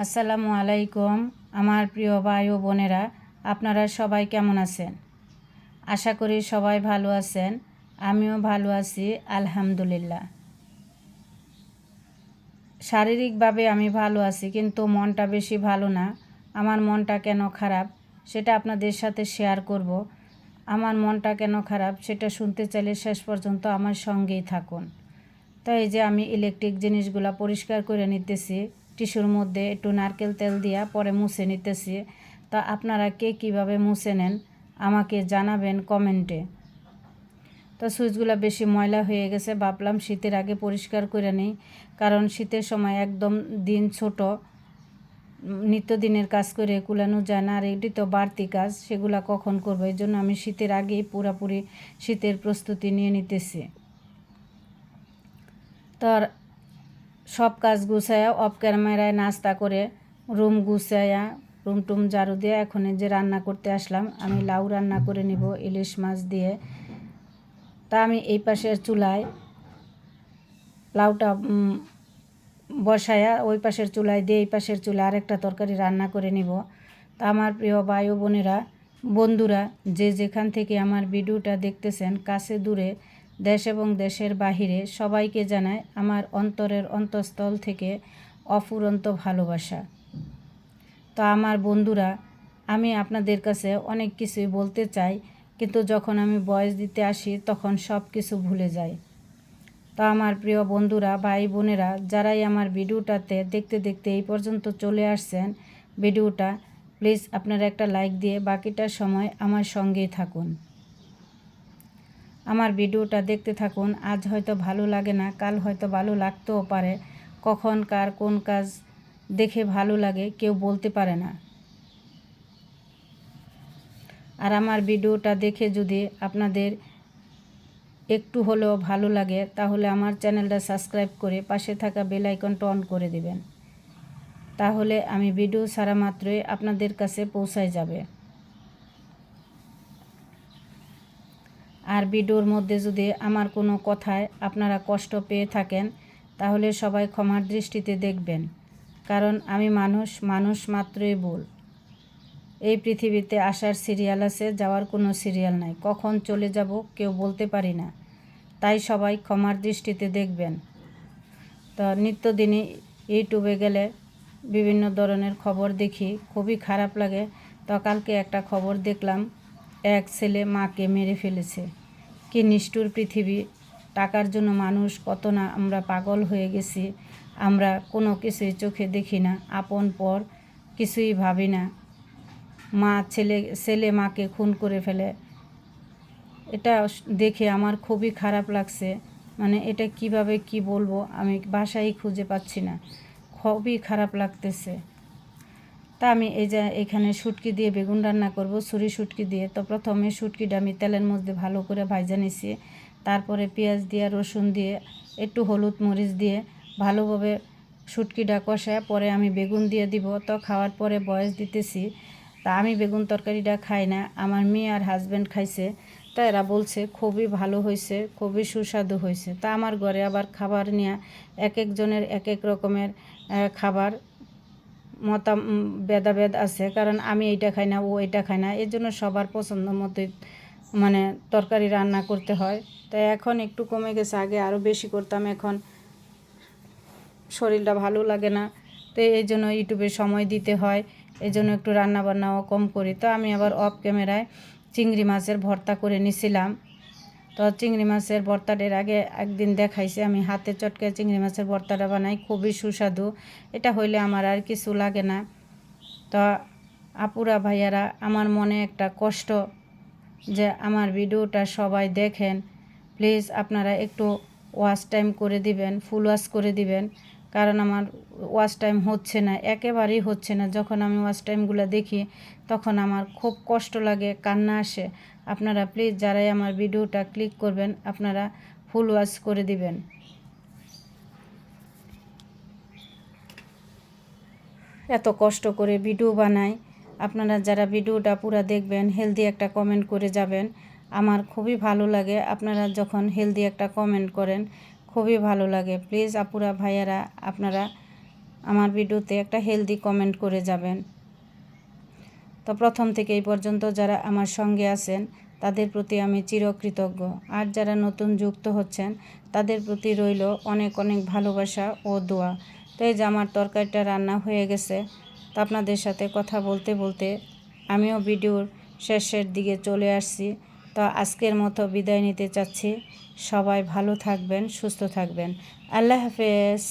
আসসালামু আলাইকুম আমার প্রিয় ভাই ও বোনেরা, আপনারা সবাই কেমন আছেন? আশা করি সবাই ভালো আছেন। আমিও ভালো আছি আলহামদুলিল্লাহ। শারীরিকভাবে আমি ভালো আছি, কিন্তু মনটা বেশি ভালো না। আমার মনটা কেন খারাপ সেটা আপনাদের সাথে শেয়ার করব। আমার মনটা কেন খারাপ সেটা শুনতে চাইলে শেষ পর্যন্ত আমার সঙ্গেই থাকুন। তো এই যে আমি ইলেকট্রিক জিনিসগুলো পরিষ্কার করে নিতেছি, টিস্যুর মধ্যে একটু নারকেল তেল দিয়া পরে মুছে নিতেছি। তা আপনারা কে কীভাবে মুছে নেন আমাকে জানাবেন কমেন্টে। তো সুইচগুলো বেশি ময়লা হয়ে গেছে, ভাবলাম শীতের আগে পরিষ্কার করে নিই, কারণ শীতের সময় একদম দিন ছোট, নিত্যদিনের কাজ করে কুলানো যায় না, আর এটি তো বাড়তি কাজ, সেগুলো কখন করবো। এই জন্য আমি শীতের আগেই পুরোপুরি শীতের প্রস্তুতি নিয়ে নিতেছি। তো সব কাজ গুছায়া অফ ক্যামেরায় নাস্তা করে রুম গুছায়া রুম টুম ঝাড়ু দিয়ে এখন যে রান্না করতে আসলাম। আমি লাউ রান্না করে নিব ইলিশ মাছ দিয়ে। তা আমি এই পাশের চুলায় লাউটা বসায়া ওই পাশের চুলায় দিয়ে এই পাশের চুলায় আরেকটা তরকারি রান্না করে নিব। তা আমার প্রিয় ভাই ও বোনেরা, বন্ধুরা, যে যেখান থেকে আমার ভিডিওটা দেখতেছেন, কাছে দূরে, দেশ এবং দেশের বাহিরে, সবাইকে জানাই আমার অন্তরের অন্তঃস্থল থেকে অফুরন্ত ভালোবাসা। তো আমার বন্ধুরা, আমি আপনাদের কাছে অনেক কিছুই বলতে চাই, কিন্তু যখন আমি ভয়েস দিতে আসি তখন সব কিছু ভুলে যাই। তো আমার প্রিয় বন্ধুরা, ভাই বোনেরা, যারাই আমার ভিডিওটাতে দেখতে দেখতে এই পর্যন্ত চলে আসছেন ভিডিওটা, প্লিজ আপনারা একটা লাইক দিয়ে বাকিটা সময় আমার সঙ্গেই থাকুন। আমার ভিডিওটা দেখতে থাকুন। আজ হয়তো ভালো লাগে না, কাল হয়তো ভালো লাগতেও পারে। কখন কার কোন কাজ দেখে ভালো লাগে কেউ বলতে পারে না। আর আমার ভিডিওটা দেখে যদি আপনাদের একটু হলেও ভালো লাগে, তাহলে আমার চ্যানেলটা সাবস্ক্রাইব করে পাশে থাকা বেল আইকনটা অন করে দিবেন। তাহলে আমি ভিডিও ছাড়া মাত্রই আপনাদের কাছে পৌঁছায় যাবে। আর ভিডিওর মধ্যে যদি আমার কোনো কথায় আপনারা কষ্ট পেয়ে থাকেন, তাহলে সবাই ক্ষমার দৃষ্টিতে দেখবেন, কারণ আমি মানুষ মাত্রই ভুল। এই পৃথিবীতে আসার সিরিয়াল আছে, যাওয়ার কোনো সিরিয়াল নাই। কখন চলে যাব কেউ বলতে পারি না, তাই সবাই ক্ষমার দৃষ্টিতে দেখবেন। তো নিত্যদিনই ইউটিউবে গেলে বিভিন্ন ধরনের খবর দেখি, খুবই খারাপ লাগে। তো কালকে একটা খবর দেখলাম, এক ছেলে মাকে মেরে ফেলেছে। কি নিষ্ঠুর পৃথিবী! টাকার জন্য মানুষ কত না আমরা পাগল হয়ে গেছি। আমরা কোনো কিছুই চোখে দেখি না, আপন পর কিছুই ভাবি না। ছেলে মাকে খুন করে ফেলে। এটা দেখে আমার খুবই খারাপ লাগছে। মানে এটা কিভাবে কি বলবো, আমি ভাষাই খুঁজে পাচ্ছি না, খুবই খারাপ লাগতেছে। তা আমি এই যে এখানে শুটকি দিয়ে বেগুন রান্না করব, ছুরি শুটকি দিয়ে। তো প্রথমে শুটকিটা আমি তেলের মধ্যে ভালো করে ভাজা নিছি, তারপরে পেঁয়াজ দিয়ে, রসুন দিয়ে, একটু হলুদ মরিচ দিয়ে ভালোভাবে শুটকিটা কষায় পরে আমি বেগুন দিয়ে দিব। তো খাওয়ার পরে বয়স দিতেছি। তা আমি বেগুন তরকারিটা খাই না, আমার মেয়ে আর হাজব্যান্ড খাইছে। তা এরা বলছে খুবই ভালো হয়েছে, খুবই সুস্বাদু হয়েছে। তা আমার ঘরে আবার খাবার নিয়ে এক একজনের এক এক রকমের খাবার ভেদাভেদ আছে, কারণ আমি এইটা খাই না, ও এটা খায় না, এর জন্য সবার পছন্দ মতোই মানে তরকারি রান্না করতে হয়। তাই এখন একটু কমে গেছে, আগে আরও বেশি করতাম, এখন শরীরটা ভালো লাগে না। তো এই জন্য ইউটিউবে সময় দিতে হয়, এই জন্য একটু রান্নাবান্নাও কম করি। তো আমি আবার অফ ক্যামেরায় চিংড়ি মাছের ভর্তা করে নিছিলাম। তো চিংড়ি মাছের ভর্তাটার আগে একদিন দেখাইছি, আমি হাতে চটকে চিংড়ি মাছের ভর্তাটা বানাই, খুবই সুস্বাদু। এটা হইলে আমার আর কিছু লাগে না। তো আপুরা ভাইয়ারা, আমার মনে একটা কষ্ট যে আমার ভিডিওটা সবাই দেখেন, প্লিজ আপনারা একটু ওয়াচ টাইম করে দিবেন, ফুল ওয়াচ করে দিবেন, কারণ আমার ওয়াচ টাইম হচ্ছে না, একেবারেই হচ্ছে না। যখন আমি ওয়াচ টাইমগুলো দেখি তখন আমার খুব কষ্ট লাগে, কান্না আসে। আপনারা প্লিজ যারাই আমার ভিডিওটা ক্লিক করবেন, আপনারা ফুল ওয়াচ করে দিবেন। এত কষ্ট করে ভিডিও বানাই, আপনারা যারা ভিডিওটা পুরো দেখবেন হেলদি একটা কমেন্ট করে যাবেন। আমার খুবই ভালো লাগে আপনারা যখন হেলদি একটা কমেন্ট করেন, খুবই ভালো লাগে। প্লিজ আপুরা ভাইয়ারা, আপনারা আমার ভিডিওতে একটা হেলদি কমেন্ট করে যাবেন। তো প্রথম থেকে এই পর্যন্ত যারা আমার সঙ্গে আছেন তাদের প্রতি আমি চিরকৃতজ্ঞ, আর যারা নতুন যুক্ত হচ্ছেন তাদের প্রতি রইল অনেক অনেক ভালোবাসা ও দোয়া। তো এই যে আমার তরকারিটা রান্না হয়ে গেছে। তো আপনাদের সাথে কথা বলতে বলতে আমিও ভিডিওর শেষের দিকে চলে আসছি। তো আজকের মতো বিদায় নিতে চাচ্ছি। সবাই ভালো থাকবেন, সুস্থ থাকবেন। আল্লাহ হাফেজ।